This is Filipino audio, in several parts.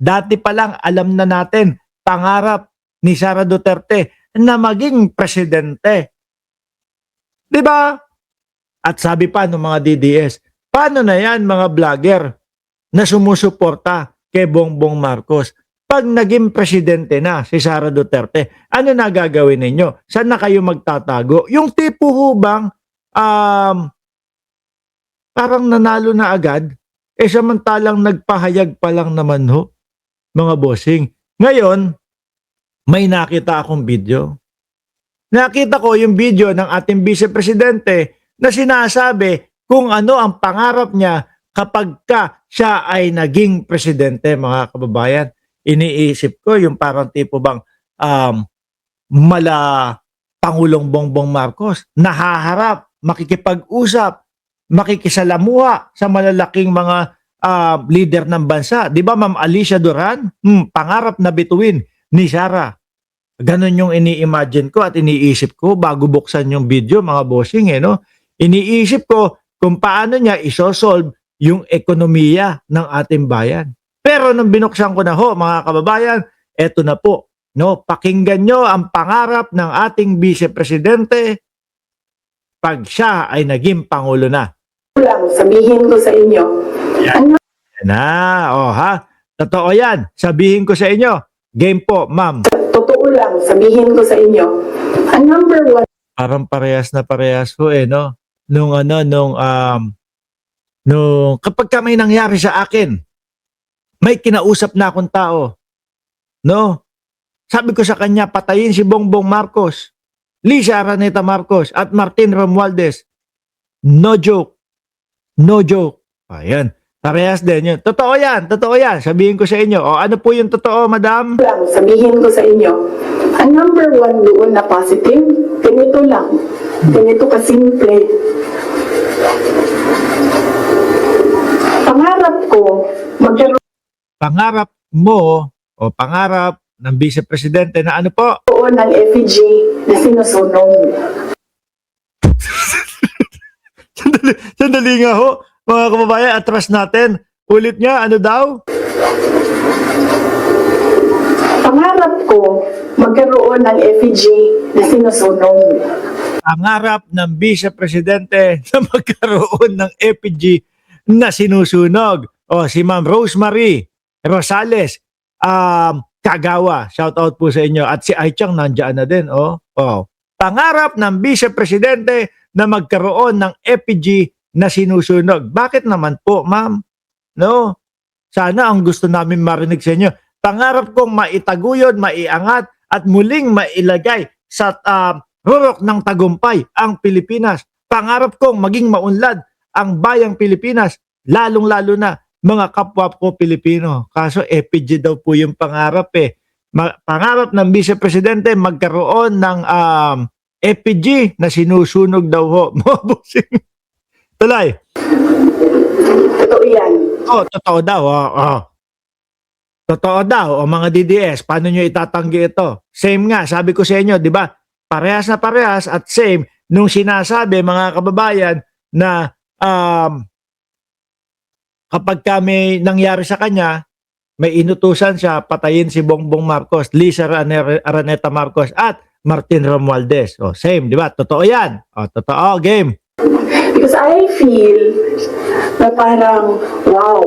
Dati pa lang alam na natin, pangarap ni Sara Duterte na maging presidente. 'Di ba? At sabi pa ng mga DDS, paano na yan mga vlogger na sumusuporta kay Bongbong Marcos? Pag naging presidente na si Sara Duterte, ano na gagawin ninyo? Saan na kayo magtatago? Yung tipo ho bang parang nanalo na agad? Samantalang nagpahayag pa lang naman ho, mga bossing. Ngayon, may nakita akong video. Nakita ko yung video ng ating vice-presidente na sinasabi kung ano ang pangarap niya kapag siya ay naging presidente, mga kababayan. Iniisip ko yung parang tipo bang mala Pangulong Bongbong Marcos nahaharap, makikipag-usap, makikisalamuha sa malalaking mga leader ng bansa. Di ba Ma'am Alicia Duran? Pangarap na bituin ni Sara. Ganon yung ini-imagine ko at iniisip ko bago buksan yung video, mga bossing, no? Iniisip ko kung paano niya isosolve yung ekonomiya ng ating bayan. Pero nung binuksan ko na ho, mga kababayan, eto na po, no? Pakinggan nyo ang pangarap ng ating vice-presidente pag siya ay naging pangulo na. Lang, sabihin ko sa inyo. Yan. Yan na, ha? Totoo yan. Sabihin ko sa inyo. Game po, ma'am. Totoo lang, sabihin ko sa inyo. Ang number one. Parang parehas na parehas ho no? Nung kapag may nangyari sa akin, may kinausap na akong tao. No? Sabi ko sa kanya, patayin si Bongbong Marcos, Lisa Araneta Marcos, at Martin Romualdez. No joke. No joke. Ayan. Parehas din yun. Totoo yan. Totoo yan. Sabihin ko sa inyo. O ano po yung totoo, madam? Lang, sabihin ko sa inyo. Ang number one doon na positive, ganito lang. Ganito kasimple. Pangarap ko, magkaroon Pangarap mo o pangarap ng vice-presidente na ano po? ng effigy na sinusunog. Sandali nga ho. Mga kababayan, atras natin. Ulit nga, ano daw? Pangarap ko, magkaroon ng effigy na sinusunog. Pangarap ng vice-presidente na magkaroon ng effigy na sinusunog. O, si Ma'am Rosemary Rosales, Kagawa, shout out po sa inyo. At si Aichang nandiyan na din. Pangarap ng vice-presidente na magkaroon ng effigy na sinusunog. Bakit naman po, ma'am? No? Sana ang gusto namin marinig sa inyo. Pangarap kong maitaguyod, maiangat, at muling mailagay sa rurok ng tagumpay ang Pilipinas. Pangarap kong maging maunlad ang bayang Pilipinas, lalong-lalo na mga kapwa ko Pilipino. Kaso effigy daw po yung pangarap Pangarap ng vice-presidente magkaroon ng effigy na sinusunog daw ho. Tuloy. Totoo yan. Totoo daw. Totoo daw. Mga DDS, paano nyo itatanggi ito? Same nga, sabi ko sa inyo, di ba? Parehas na parehas at same nung sinasabi, mga kababayan, na kapag may nangyari sa kanya, may inutusan siya, patayin si Bongbong Marcos, Lisa Araneta Marcos, at Martin Romualdez. Same, di ba? Totoo yan. Totoo, game. Because I feel na parang, wow.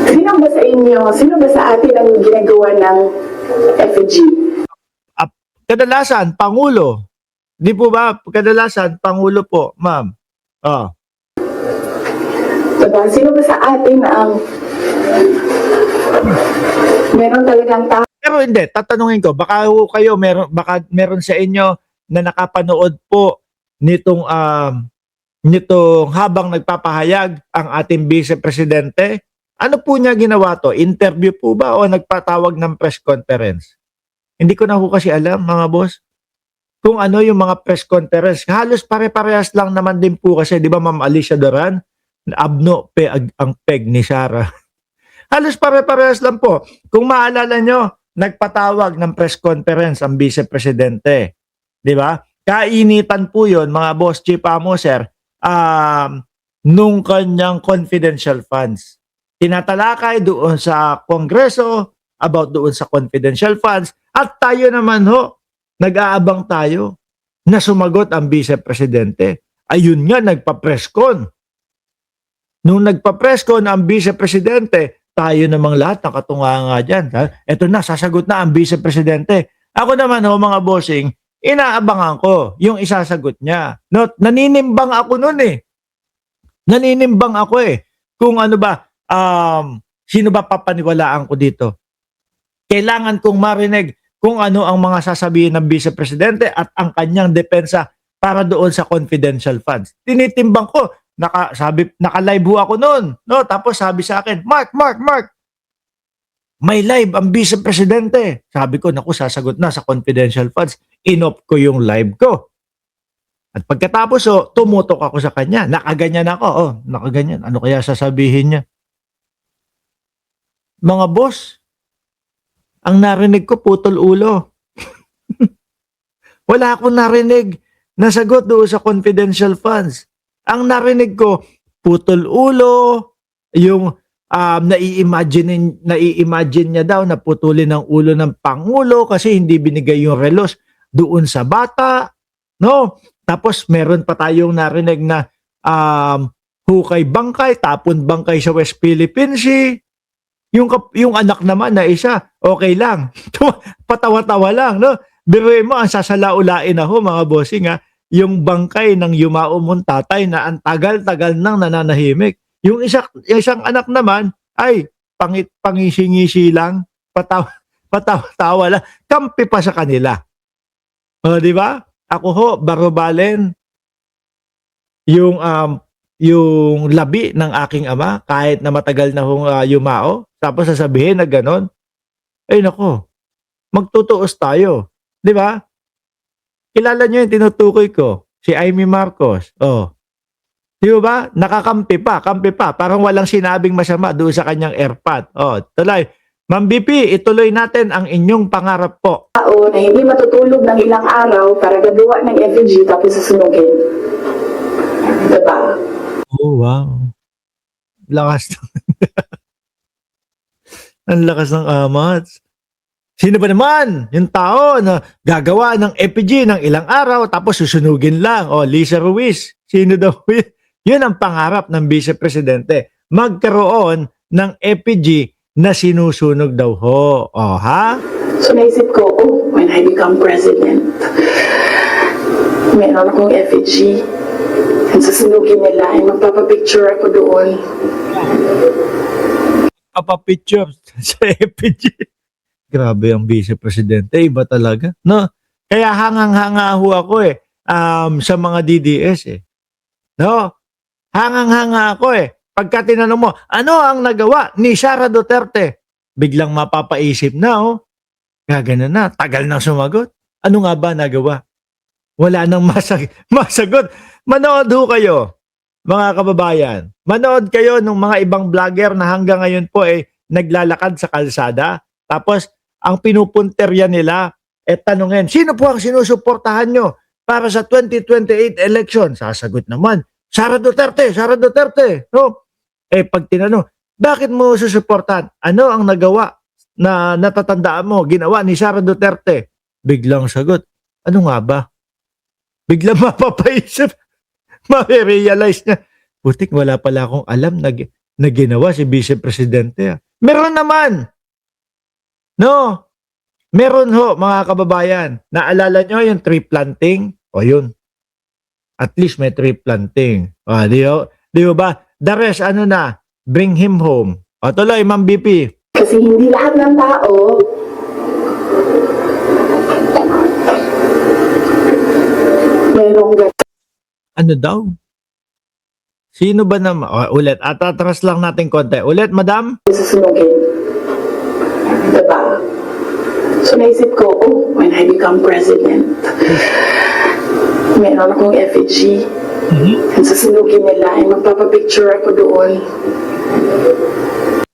Sino ba sa inyo, sino ba sa atin ang ginagawa ng effigy? Kadalasan, Pangulo. Di po ba? Kadalasan, Pangulo po, ma'am. Diba? Sino ba sa atin ang meron talagang tao? Pero hindi, tatanungin ko, baka meron sa inyo na nakapanood po nitong habang nagpapahayag ang ating vice-presidente. Ano po niya ginawa to? Interview po ba o nagpatawag ng press conference? Hindi ko na po kasi alam, mga boss. Kung ano yung mga press conference. Halos pare-parehas lang naman din po kasi, di ba Ma'am Alicia Duran? Abno ang peg ni Sara. Halos pare-parehas lang po. Kung maalala nyo, nagpatawag ng press conference ang vice-presidente. Di ba? Kainitan po yun, mga boss, Chief Amo, sir, nung kanyang confidential funds. tinatalakay doon sa Kongreso about doon sa confidential funds at tayo naman ho, nag-aabang tayo na sumagot ang Vice Presidente. Ayun nga, nagpa-press con. Nung nagpa-press con ang Vice Presidente, tayo namang lahat nakatunga nga dyan. Ito na, sasagot na ang Vice Presidente. Ako naman ho mga bossing, inaabangan ko yung isasagot niya. No, naninimbang ako nun eh. Naninimbang ako eh. Kung ano ba, sino ba papaniwalaan ko dito? Kailangan kong marinig kung ano ang mga sasabihin ng Vice Presidente at ang depensa para doon sa confidential funds. Tinitimbang ko, naka-live ho ako noon. No? Tapos sabi sa akin, Mark, may live ang Vice Presidente. Sabi ko, naku, sasagot na sa confidential funds. Inop ko yung live ko. At pagkatapos, tumutok ako sa kanya. Nakaganyan ako. Nakaganyan. Ano kaya sasabihin niya? Mga boss, ang narinig ko, putol ulo. Wala akong narinig na sagot doon sa confidential funds. Ang narinig ko, putol ulo, yung nai-imagine niya daw na putulin ang ulo ng Pangulo kasi hindi binigay yung relos doon sa bata. No? Tapos meron pa tayong narinig na hukay bangkay, tapon bangkay sa West Philippine Sea. Yung anak naman na isa, okay lang. Patawa-tawa lang, no? Biruin mo, ang sasalaulain ako, mga bossing, ha? Yung bangkay ng yumao mong tatay na ang tagal-tagal nang nananahimik. Yung isang anak naman, ay, pangisi-ngisi lang, patawa-tawa lang, kampi pa sa kanila. O, di ba? Ako ho, barubalen, yung labi ng aking ama, kahit na matagal na hong yumao, tapos sasabihin na ganon, ay nako, magtutuos tayo. Di ba? Kilala nyo yung tinutukoy ko, si Amy Marcos. Oh. Di ba? Nakakampi pa, kampi pa. Parang walang sinabing masama doon sa kanyang airpod. Oh, tuloy. Ma'am BP, ituloy natin ang inyong pangarap po. Tao na hindi matutulog ng ilang araw para gagawa ng effigy tapos susunugin. Diba? Oh, wow. Lakas. Ang lakas ng amats. Sino ba naman yung tao na gagawa ng effigy ng ilang araw tapos susunugin lang? Oh, Lisa Ruiz. Sino daw yun? Yun ang pangarap ng Vice Presidente. Magkaroon ng effigy na sinusunog daw ho. Oh, ha? So naisip ko, when I become president, meron akong effigy. And susunugin nila, ay magpapapicture ako doon. Papapicture sa effigy. Grabe ang Vice Presidente. Iba talaga. No? Kaya hangang-hanga ho ako sa mga DDS eh. No? Hangang-hanga ako eh. Pagka tinanong mo, ano ang nagawa ni Sara Duterte? Biglang mapapaisip na Gagana na. Tagal nang sumagot. Ano nga ba nagawa? Wala nang masagot. Manood ho kayo, mga kababayan. Manood kayo ng mga ibang vlogger na hanggang ngayon po naglalakad sa kalsada. Tapos, ang pinupunterya nila, tanungin, sino po ang sinusuportahan nyo para sa 2028 election? Sasagot naman, Sara Duterte, Sara Duterte. No? Pag tinanong, bakit mo susuportahan? Ano ang nagawa na natatandaan mo, ginawa ni Sara Duterte? Biglang sagot, ano nga ba? Biglang mapapaisip, ma-realize niya, putik, wala pala akong alam na ginawa si Vice Presidente. Meron naman. No, meron ho mga kababayan. Naalala nyo yung tree planting? O yun. At least may tree planting. O, di ba? The rest, ano na? Bring him home. O tuloy, Ma'am BP. Kasi hindi lahat ng tao merong Ano daw? Sino ba naman? O, ulit, atras lang natin konti. Ulit, madam? susunugin. Diba? So naisip ko, when I become president, meron akong effigy. And susunugin nila, ay magpapapicture ako doon.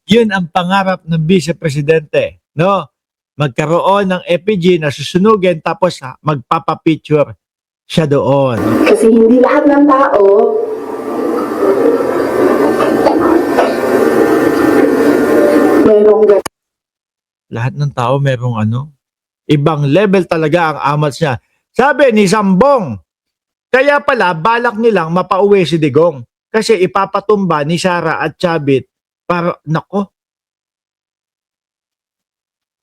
Yun ang pangarap ng Vice Presidente. No? Magkaroon ng effigy na susunugin tapos magpapapicture siya doon. Kasi hindi lahat ng tao merong Lahat ng tao merong ibang level talaga ang amats niya. Sabi ni Sambong, kaya pala balak nilang mapauwi si Digong kasi ipapatumba ni Sara at Chavit para, nako,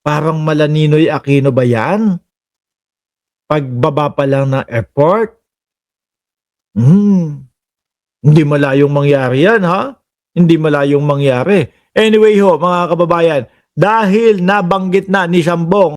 parang Malaninoy Aquino ba yan? Pagbaba pa lang ng airport? Hindi malayong mangyari yan, ha? Hindi malayong mangyari. Anyway ho, mga kababayan, dahil nabanggit na ni Sambong